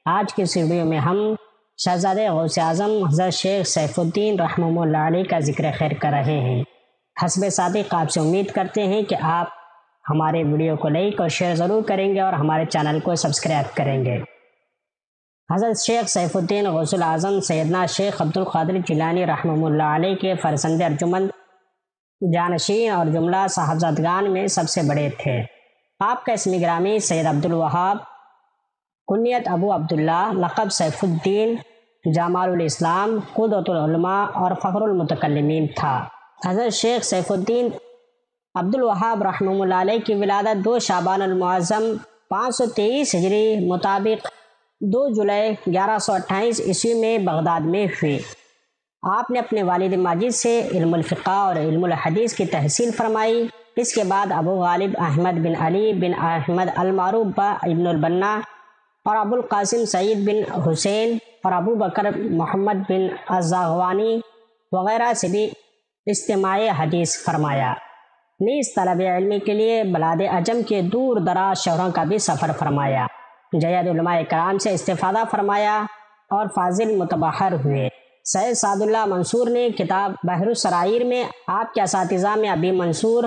آج کی اس ویڈیو میں ہم شہزادے غوث اعظم حضرت شیخ سیف الدین رحمہ اللہ علیہ کا ذکر خیر کر رہے ہیں۔ حسب صادق آپ سے امید کرتے ہیں کہ آپ ہمارے ویڈیو کو لائک اور شیئر ضرور کریں گے اور ہمارے چینل کو سبسکرائب کریں گے۔ حضرت شیخ سیف الدین غوث اعظم سیدنا شیخ عبد القادر جیلانی رحمہ اللہ علیہ کے فرزند ارجمند، جانشین اور جملہ صاحبزادگان میں سب سے بڑے تھے۔ آپ کا اسم گرامی سید عبد الوہاب، کنیت ابو عبداللہ، لقب سیف الدین، جمال الاسلام، قدوۃ العلماء اور فخر المتکلمین تھا۔ حضرت شیخ سیف الدین عبد الوہاب رحمہ اللہ علیہ کی ولادت 2 شعبان المعظم 523 ہجری مطابق 2 جولائی 1128 عیسوی میں بغداد میں ہوئی۔ آپ نے اپنے والد ماجد سے علم الفقہ اور علم الحدیث کی تحصیل فرمائی۔ اس کے بعد ابو غالب احمد بن علی بن احمد المعروف ابن البنا اور ابو القاسم سعید بن حسین اور ابو بکر محمد بن الزاغوانی وغیرہ سے بھی استماع حدیث فرمایا۔ نیز طلب علم کے لیے بلاد عجم کے دور دراز شہروں کا بھی سفر فرمایا۔ جید علماء کرام سے استفادہ فرمایا اور فاضل متبحر ہوئے۔ سید سعد اللہ منصور نے کتاب بحر السرائر میں آپ کے اساتذہ میں ابی منصور،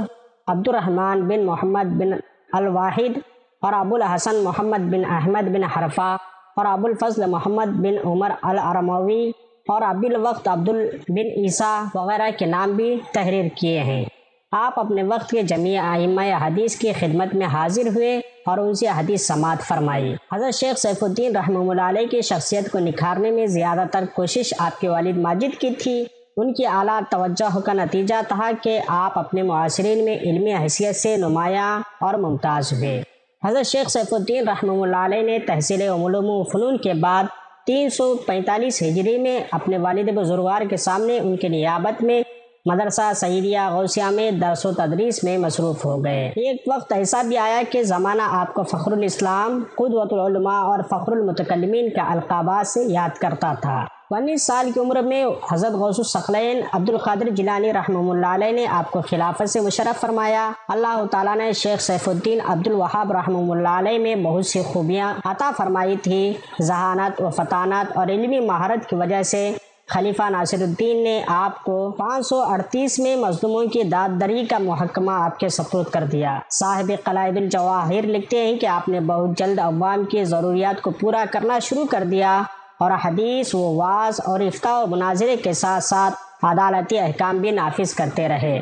عبد الرحمن بن محمد بن الواحد اور ابو الحسن محمد بن احمد بن حرفہ اور ابو الفضل محمد بن عمر الارموی اور ابی الوقت عبد بن عیسیٰ وغیرہ کے نام بھی تحریر کیے ہیں۔ آپ اپنے وقت کے جمیع ائمہ حدیث کی خدمت میں حاضر ہوئے اور ان سے حدیث سماعت فرمائی۔ حضرت شیخ سیف الدین رحمہ اللہ علیہ کی شخصیت کو نکھارنے میں زیادہ تر کوشش آپ کے والد ماجد کی تھی۔ ان کی اعلیٰ توجہ کا نتیجہ تھا کہ آپ اپنے معاصرین میں علمی حیثیت سے نمایاں اور ممتاز ہوئے۔ حضرت شیخ سیف الدین رحمہ اللہ علیہ نے تحصیل علوم و فنون کے بعد 345 ہجری میں اپنے والد بزرگوار کے سامنے ان کی نیابت میں مدرسہ سیدیہ غوثیہ میں درس و تدریس میں مصروف ہو گئے۔ ایک وقت ایسا بھی آیا کہ زمانہ آپ کو فخر الاسلام، قدوۃ العلماء اور فخر المتکلمین کا القابات سے یاد کرتا تھا۔ 19 سال کی عمر میں حضرت غوث الثقلین عبد القادر جیلانی رحمہ اللہ علیہ نے آپ کو خلافت سے مشرف فرمایا۔ اللہ تعالیٰ نے شیخ سیف الدین عبد الوہاب رحمہ اللہ علیہ میں بہت سی خوبیاں عطا فرمائی تھی۔ ذہانت و فطانت اور علمی مہارت کی وجہ سے خلیفہ ناصر الدین نے آپ کو 538 میں مظلوموں کی داد دری کا محکمہ آپ کے سپرد کر دیا۔ صاحب قلائد الجواہر لکھتے ہیں کہ آپ نے بہت جلد عوام کی ضروریات کو پورا کرنا شروع کر دیا اور حدیث و وعظ اور افتاء و مناظرے کے ساتھ ساتھ عدالتی احکام بھی نافذ کرتے رہے۔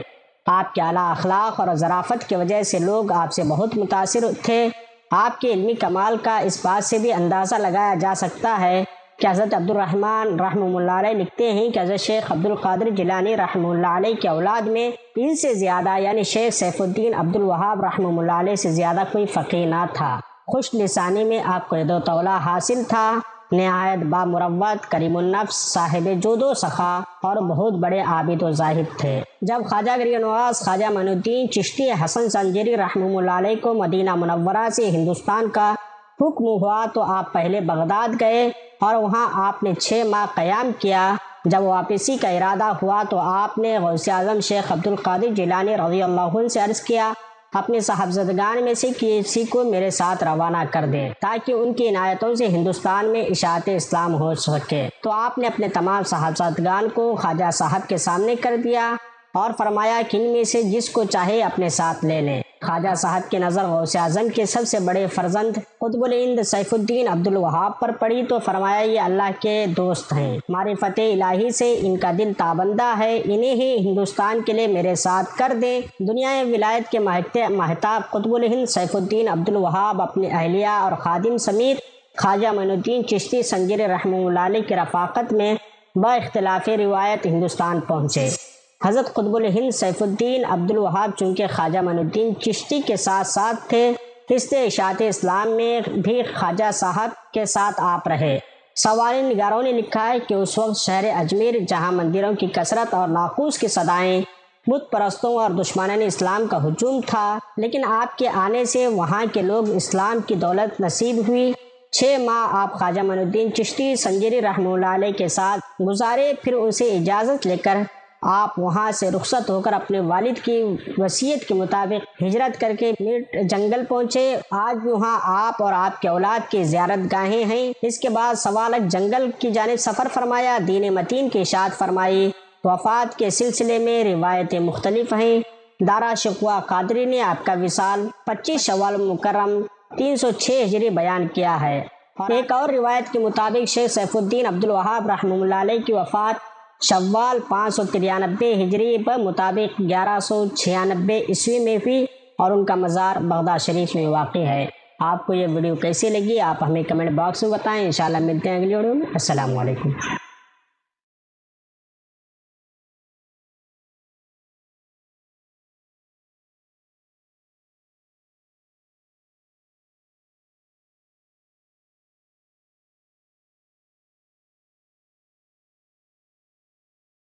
آپ کے اعلیٰ اخلاق اور ظرافت کی وجہ سے لوگ آپ سے بہت متاثر تھے۔ آپ کے علمی کمال کا اس بات سے بھی اندازہ لگایا جا سکتا ہے کہ حضرت عبد الرحمن رحمہ اللہ علیہ لکھتے ہیں کہ حضرت شیخ عبد القادر جیلانی رحمہ اللہ علیہ کی اولاد میں ان سے زیادہ یعنی شیخ سیف الدین عبد الوہاب رحمہ اللہ علیہ سے زیادہ کوئی فقیہ نہ تھا۔ خوش لسانی میں آپ کو ید و تولا حاصل تھا، نہایت بامروت، کریم النفس، صاحب جود و سخا اور بہت بڑے عابد و زاہد تھے۔ جب خواجہ گری نواز خواجہ معین الدین چشتی حسن زنجیری رحمہ اللہ علیہ کو مدینہ منورہ سے ہندوستان کا حکم ہوا تو آپ پہلے بغداد گئے اور وہاں آپ نے 6 ماہ قیام کیا۔ جب واپسی کا ارادہ ہوا تو آپ نے غوث اعظم شیخ عبد القادر جیلانی رضی اللہ عنہ سے عرض کیا اپنے صاحبزادگان میں سے کسی کو میرے ساتھ روانہ کر دیں تاکہ ان کی عنایتوں سے ہندوستان میں اشاعت اسلام ہو سکے۔ تو آپ نے اپنے تمام صاحبزادگان کو خواجہ صاحب کے سامنے کر دیا اور فرمایا کہ ان میں سے جس کو چاہے اپنے ساتھ لے لیں۔ خواجہ صاحب کی نظر غوث اعظم کے سب سے بڑے فرزند قطب الہند سیف الدین عبد الوہاب پر پڑی تو فرمایا یہ اللہ کے دوست ہیں، معرفت الہی سے ان کا دل تابندہ ہے، انہیں ہی ہندوستان کے لیے میرے ساتھ کر دیں۔ دنیا ولایت کے مہتاب قطب الہند سیف الدین عبد الوہاب اپنی اہلیہ اور خادم سمیت خواجہ معین الدین چشتی سنجری رحمہ اللہ علیہ کی رفاقت میں با اختلاف روایت ہندوستان پہنچے۔ حضرت قطب الہند سیف الدین عبد الوہاب چونکہ خواجہ معین الدین چشتی کے ساتھ ساتھ تھے، اس لیے اشاعت اسلام میں بھی خواجہ صاحب کے ساتھ آپ رہے۔ سوانح نگاروں نے لکھا ہے کہ اس وقت شہر اجمیر جہاں مندروں کی کثرت اور ناقوس کی صدائیں، بت پرستوں اور دشمنان اسلام کا ہجوم تھا، لیکن آپ کے آنے سے وہاں کے لوگ اسلام کی دولت نصیب ہوئی۔ 6 ماہ آپ خواجہ معین الدین چشتی سنجری رحمہ اللہ علیہ کے ساتھ گزارے، پھر ان سے اجازت لے کر آپ وہاں سے رخصت ہو کر اپنے والد کی وصیت کے مطابق ہجرت کر کے میٹ جنگل پہنچے۔ آج بھی وہاں آپ اور آپ کے اولاد کی زیارت گاہیں ہیں۔ اس کے بعد سوالک جنگل کی جانب سفر فرمایا، دین متین کی اشاعت فرمائی۔ وفات کے سلسلے میں روایتیں مختلف ہیں۔ دارا شکوہ قادری نے آپ کا وصال 25 شوال مکرم 306 ہجری بیان کیا ہے۔ ایک اور روایت کے مطابق شیخ سیف الدین عبد الوہاب رحمہ اللہ علیہ کی وفات شوال 593 ہجری پر مطابق 1196 عیسوی میں ہوئی اور ان کا مزار بغداد شریف میں واقع ہے۔ آپ کو یہ ویڈیو کیسی لگی آپ ہمیں کمنٹ باکس میں بتائیں۔ انشاءاللہ ملتے ہیں اگلی ویڈیو میں۔ السلام علیکم۔